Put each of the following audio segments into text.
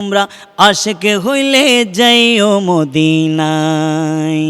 তোমরা আশিক হইলে যাইও মদিনায়,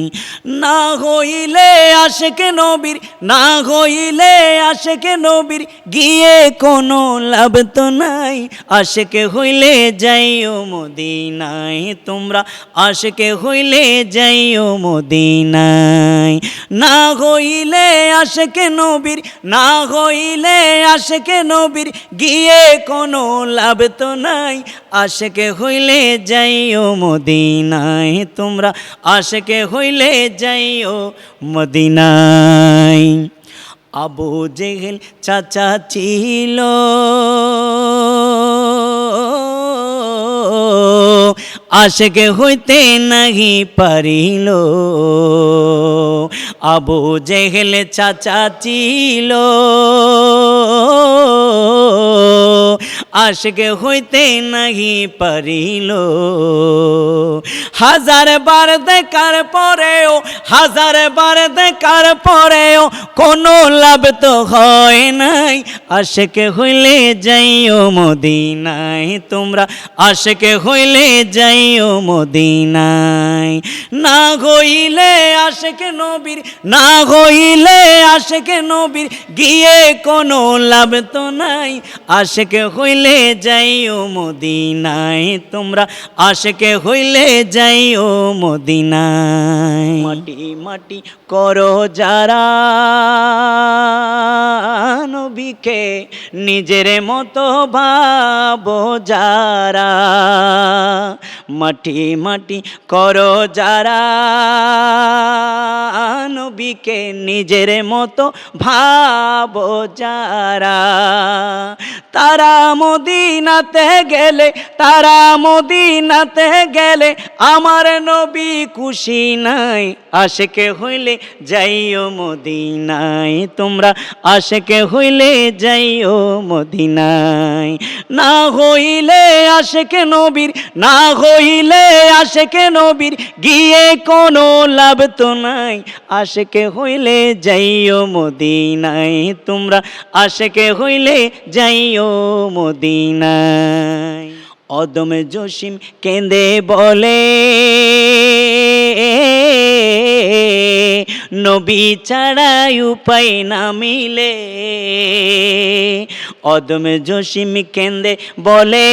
না হইলে আশিক নবীর, না হইলে আশিক নবীর গিয়ে কোনো লাভ তো নাই। আশিক হইলে যাইও মদিনায়, তোমরা আশিক হইলে যাইও মদিনায়, না হইলে আশিক নবীর, না হইলে আশিক নবীর গিয়ে কোনো লাভ তো নাই। আশিক হইলে যাইও মদিনায়, তোমরা আশিক হইলে যাইও মদিনায়। আবু জেহেল চাচা ছিল, আশিক হইতে নাহি পারিল। আবু জেহেল চাচা ছিল, আশিক হইতে নাহি পারিল। হাজার বার দেখার পরেও, হাজার বার দেখার পরেও কোনো লাভ তো হয় নাই। আশিক হইলে যাইও মদিনায়, তোমরা আশিক হইলে যাইও মদিনায়, না হইলে আশিক নবীর, না হইলে আশিক নবীর গিয়ে কোনো লাভ তো নাই। আশিক হইলে যাইও মদিনায়, তোমরা আশিক হইলে যাইও মদিনায়। মাটি মাটি করো যারা নবীকে নিজের মতো ভাবো যারা, মাটি মাটি করো যারা নবীকে নিজের মতো ভাবো যারা, তারা মদিনাতে গেলে, তারা মদিনাতে গেলে আমার নবী খুশি নাই। আশিক হইলে যাইও মদিনায়, তোমরা আশিক হইলে যাইও মদিনায়, না হইলে আশিক নবীর, না হইলে আশিক নবীর গিয়ে কোনো লাভ তো নাই। আশিক হইলে যাইও মদিনায়, তোমরা আশিক হইলে যাইও মদিনায়। অদম জসিম কেঁদে বলে নবী ছাড়া উপায় না মিলে। অদম জসিম কেঁদে বলে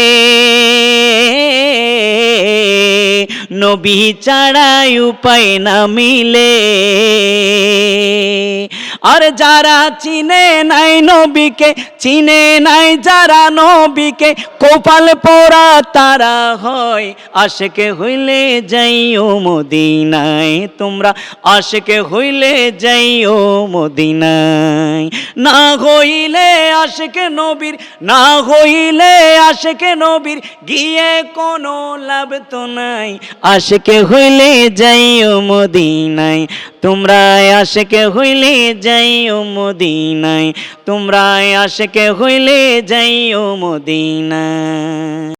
নবী ছাড়া উপায় না মিলে। আর যারা চিনে নাই নবীকে, চিনে নাই যারা নবীকে, কপাল পোড়া তারা হয়। আশিক হইলে যাইও মদিনায়, তোমরা আশিক হইলে যাইও মদিনায়, না হইলে আশিক নবীর, না হইলে আশিক নবীর গিয়ে কোনো লাভ তো নাই। আশিক হইলে যাইও মদিনায়, তোমরা আশিক হইলে যাইও মদিনায়, তোমরা আশিক হইলে যাইও মদিনায়।